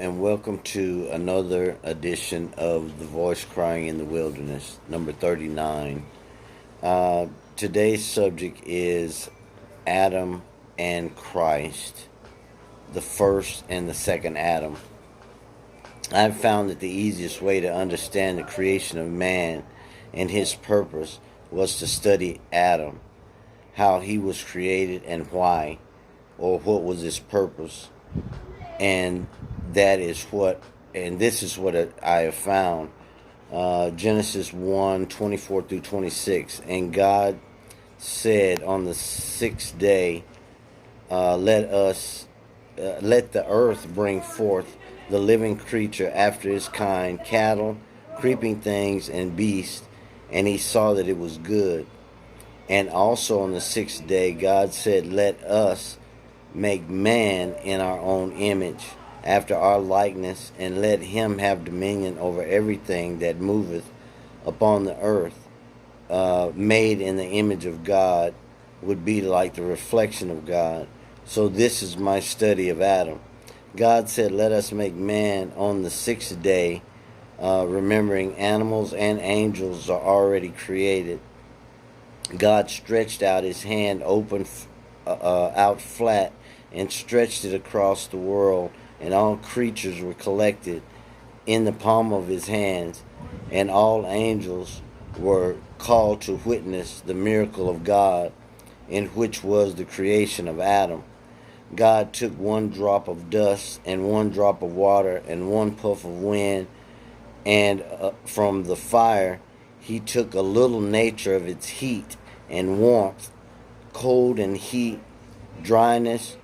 and welcome to another edition of The Voice Crying in the Wilderness, number 39. Today's subject is Adam and Christ, the first and the second Adam. I've found that the easiest way to understand the creation of man and his purpose was to study Adam, how he was created and why, or what was his purpose. And this is what I have found. Genesis 1:24 through 26. And God said on the sixth day, let the earth bring forth the living creature after his kind, cattle, creeping things, and beasts. And he saw that it was good. And also on the sixth day, God said, let us make man in our own image, after our likeness, and let him have dominion over everything that moveth upon the earth. Made in the image of God would be like the reflection of God. So this is my study of Adam. God said, let us make man on the sixth day, remembering animals and angels are already created. God stretched out his hand open out flat and stretched it across the world, and all creatures were collected in the palm of his hands, and all angels were called to witness the miracle of God, in which was the creation of Adam. God took one drop of dust and one drop of water and one puff of wind, and from the fire he took a little nature of its heat and warmth, cold and heat, dryness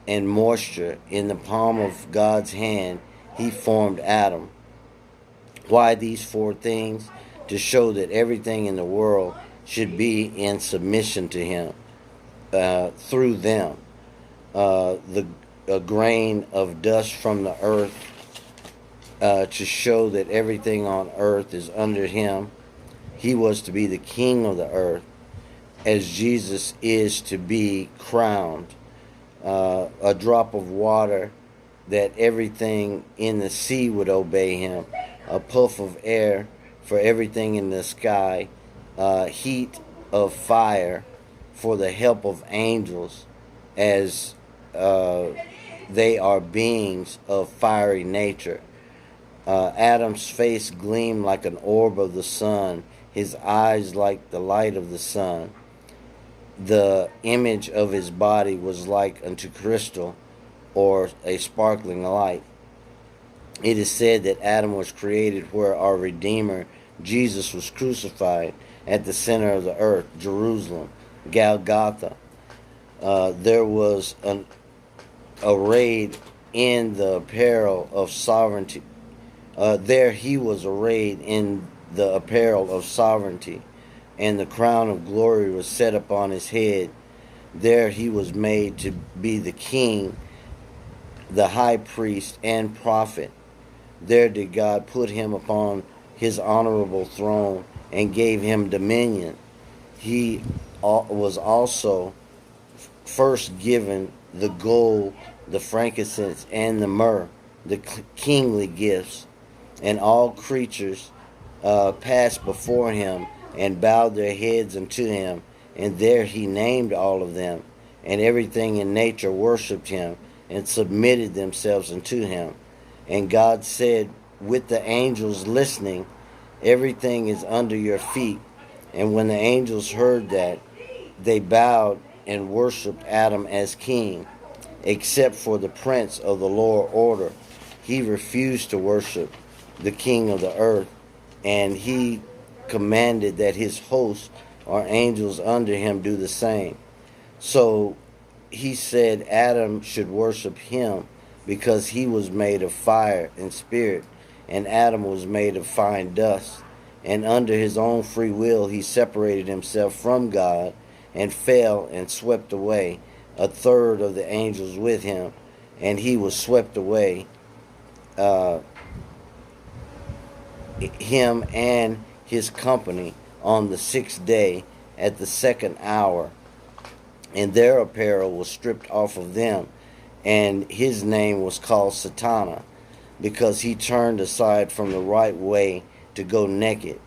and moisture. In the palm of God's hand he formed Adam. Why these four things? To show that everything in the world should be in submission to him through them. A grain of dust from the earth, to show that everything on earth is under him. He was to be the king of the earth, as Jesus is to be crowned. A drop of water, that everything in the sea would obey him. A puff of air for everything in the sky. Heat of fire for the help of angels, as they are beings of fiery nature. Adam's face gleamed like an orb of the sun, his eyes like the light of the sun. The image of his body was like unto crystal, or a sparkling light. It is said that Adam was created where our Redeemer, Jesus, was crucified, at the center of the earth, Jerusalem, Golgotha. There was arrayed in the apparel of sovereignty. There he was arrayed in the apparel of sovereignty, and the crown of glory was set upon his head. There he was made to be the king, the high priest, and prophet. There did God put him upon his honorable throne and gave him dominion. He was also first given the gold, the frankincense, and the myrrh, the kingly gifts. And all creatures passed before him and bowed their heads unto him. And there he named all of them. And everything in nature worshipped him and submitted themselves unto him. And God said, with the angels listening, everything is under your feet. And when the angels heard that, they bowed and worshipped Adam as king, except for the prince of the lower order. He refused to worship the king of the earth, and he commanded that his hosts or angels under him do the same. So he said Adam should worship him, because he was made of fire and spirit, and Adam was made of fine dust. And under his own free will he separated himself from God, and fell and swept away a third of the angels with him, and he was swept away, him and his company, on the sixth day at the second hour. And their apparel was stripped off of them, and his name was called Satana, because he turned aside from the right way to go naked.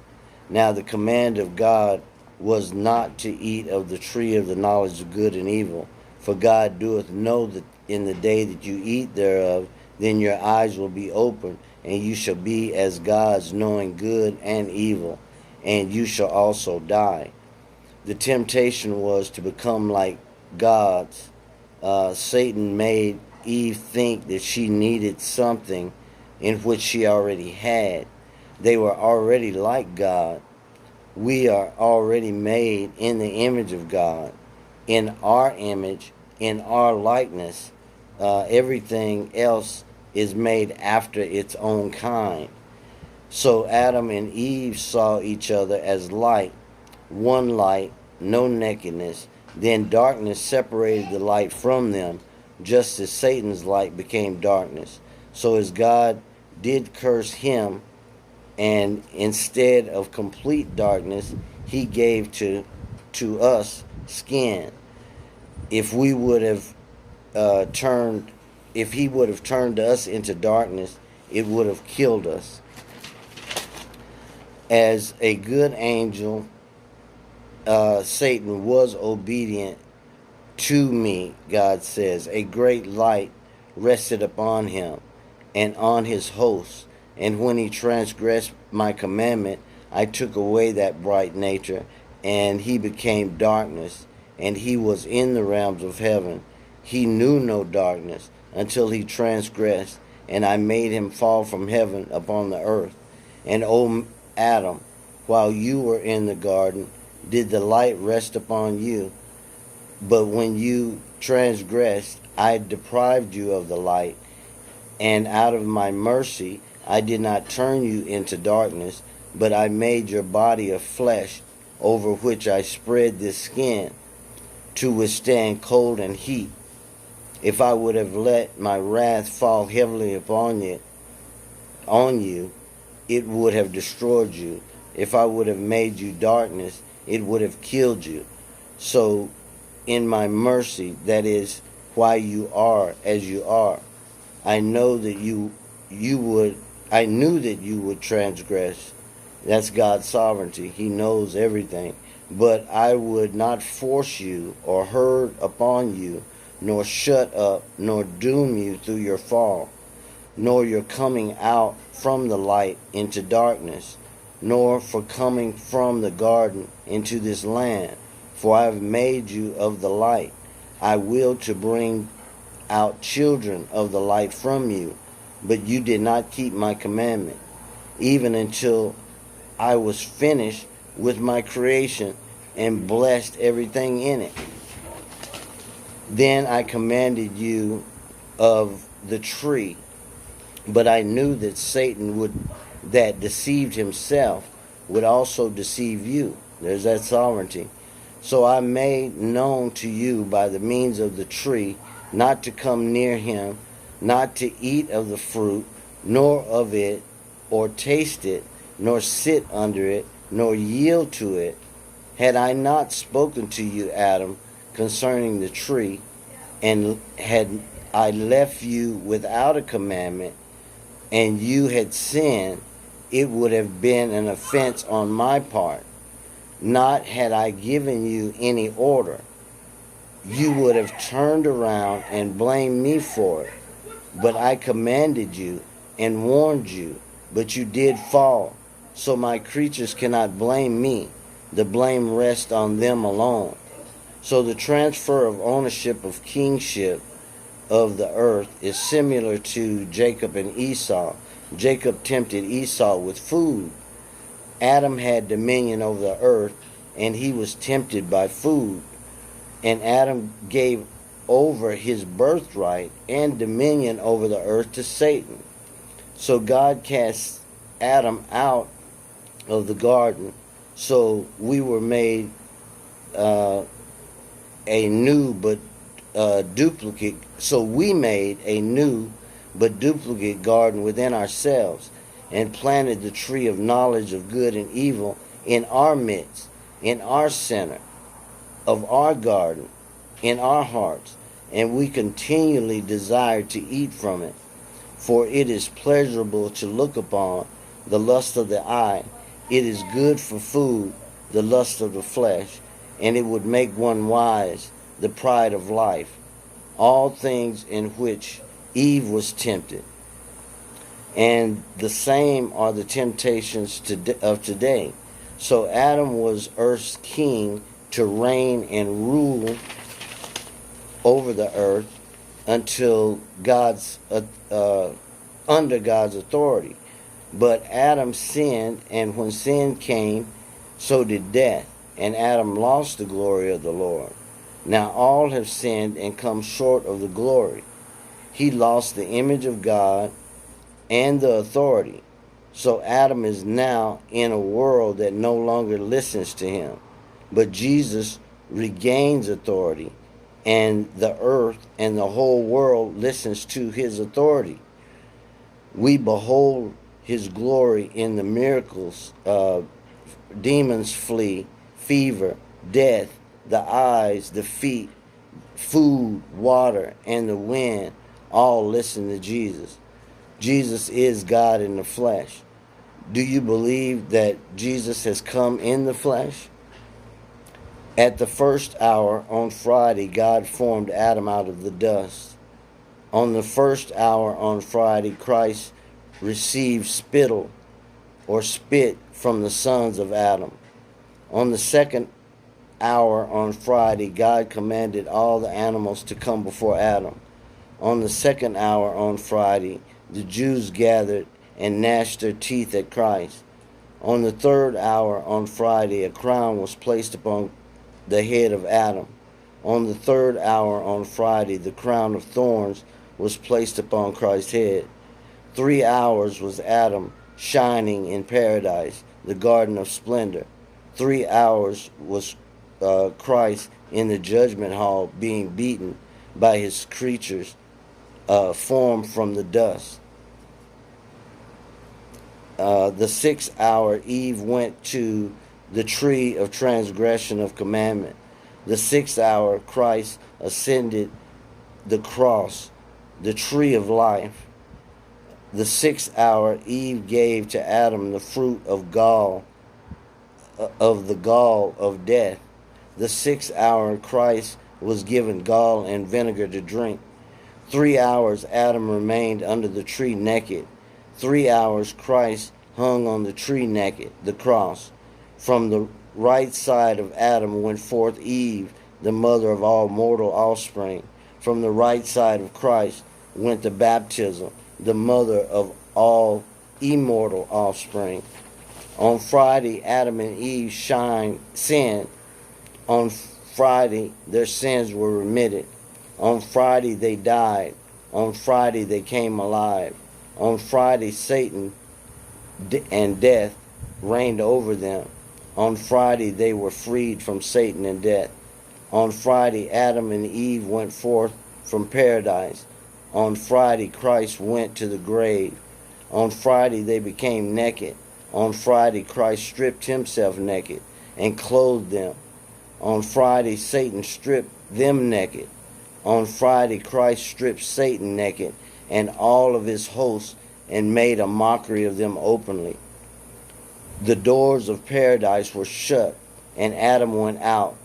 Now the command of God was not to eat of the tree of the knowledge of good and evil, for God doeth know that in the day that you eat thereof, then your eyes will be opened, and you shall be as gods, knowing good and evil, and you shall also die. The temptation was to become like gods. Satan made Eve think that she needed something in which she already had. They were already like God. We are already made in the image of God, in our image, in our likeness. Everything else is made after its own kind. So Adam and Eve saw each other as light, one light, no nakedness. Then darkness separated the light from them, just as Satan's light became darkness. So as God did curse him, and instead of complete darkness, he gave to us skin. If we would have if he would have turned us into darkness, it would have killed us. As a good angel, Satan was obedient to me, God says. A great light rested upon him and on his hosts. And when he transgressed my commandment, I took away that bright nature, and he became darkness, and he was in the realms of heaven. He knew no darkness until he transgressed, and I made him fall from heaven upon the earth. And O Adam, while you were in the garden, did the light rest upon you? But when you transgressed, I deprived you of the light, and out of my mercy I did not turn you into darkness, but I made your body of flesh, over which I spread this skin, to withstand cold and heat. If I would have let my wrath fall heavily on you, it would have destroyed you. If I would have made you darkness, it would have killed you. So in my mercy, that is why you are as you are. I know that I knew that you would transgress. That's God's sovereignty. He knows everything. But I would not force you or hurt upon you, nor shut up, nor doom you through your fall, nor your coming out from the light into darkness, nor for coming from the garden into this land. For I have made you of the light. I will to bring out children of the light from you, but you did not keep my commandment, even until I was finished with my creation and blessed everything in it. Then I commanded you of the tree, but I knew that Satan that deceived himself would also deceive you. There's that sovereignty. So I made known to you by the means of the tree not to come near him, not to eat of the fruit, nor of it, or taste it, nor sit under it, nor yield to it. Had I not spoken to you, Adam, concerning the tree, and had I left you without a commandment, and you had sinned, it would have been an offense on my part. Not had I given you any order. You would have turned around and blamed me for it. But I commanded you and warned you, but you did fall. So my creatures cannot blame me. The blame rests on them alone. So the transfer of ownership of kingship of the earth is similar to Jacob and Esau. Jacob tempted Esau with food. Adam had dominion over the earth, and he was tempted by food. And Adam gave over his birthright and dominion over the earth to Satan. So God cast Adam out of the garden. So we were made a new but duplicate. So we made a new but duplicate garden within ourselves, and planted the tree of knowledge of good and evil in our midst, in our center of our garden, in our hearts, and we continually desired to eat from it. For it is pleasurable to look upon, the lust of the eye. It is good for food, the lust of the flesh, and it would make one wise, the pride of life. All things in which Eve was tempted. And the same are the temptations of today. So Adam was earth's king to reign and rule over the earth until under God's authority. But Adam sinned, and when sin came, so did death, and Adam lost the glory of the Lord. Now all have sinned and come short of the glory. He lost the image of God and the authority. So Adam is now in a world that no longer listens to him. But Jesus regains authority, and the earth and the whole world listens to his authority. We behold his glory in the miracles. Demons flee, fever, death, the eyes, the feet, food, water, and the wind all listen to Jesus. Jesus is God in the flesh. Do you believe that Jesus has come in the flesh? At the first hour on Friday, God formed Adam out of the dust. On the first hour on Friday, Christ received spittle or spit from the sons of Adam. On the second hour on Friday, God commanded all the animals to come before Adam. On the second hour on Friday, the Jews gathered and gnashed their teeth at Christ. On the third hour on Friday, a crown was placed upon the head of Adam. On the third hour on Friday, the crown of thorns was placed upon Christ's head. 3 hours was Adam shining in paradise, the garden of splendor. 3 hours was Christ in the judgment hall being beaten by his creatures formed from the dust. The 6th hour, Eve went to the tree of transgression of commandment. The 6th hour, Christ ascended the cross, the tree of life. The 6th hour, Eve gave to Adam the fruit of the gall of death. The 6th hour, Christ was given gall and vinegar to drink. 3 hours, Adam remained under the tree naked. 3 hours, Christ hung on the tree naked, the cross. From the right side of Adam went forth Eve, the mother of all mortal offspring. From the right side of Christ went the baptism, the mother of all immortal offspring. On Friday, Adam and Eve sinned. On Friday, their sins were remitted. On Friday, they died. On Friday, they came alive. On Friday, Satan and death reigned over them. On Friday, they were freed from Satan and death. On Friday, Adam and Eve went forth from paradise. On Friday, Christ went to the grave. On Friday, they became naked. On Friday, Christ stripped himself naked and clothed them. On Friday, Satan stripped them naked. On Friday, Christ stripped Satan naked and all of his hosts and made a mockery of them openly. The doors of paradise were shut, and Adam went out.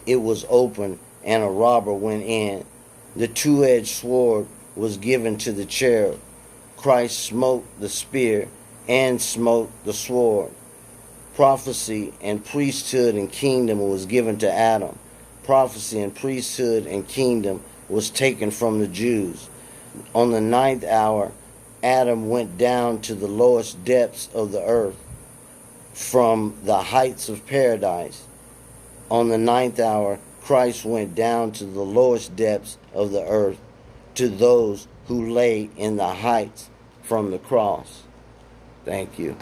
It was open, and a robber went in. The two-edged sword was given to the cherub. Christ smote the spear and smote the sword. Prophecy and priesthood and kingdom was given to Adam. Prophecy and priesthood and kingdom was taken from the Jews. On the 9th hour, Adam went down to the lowest depths of the earth from the heights of paradise. On the 9th hour, Christ went down to the lowest depths of the earth to those who lay in the heights from the cross. Thank you.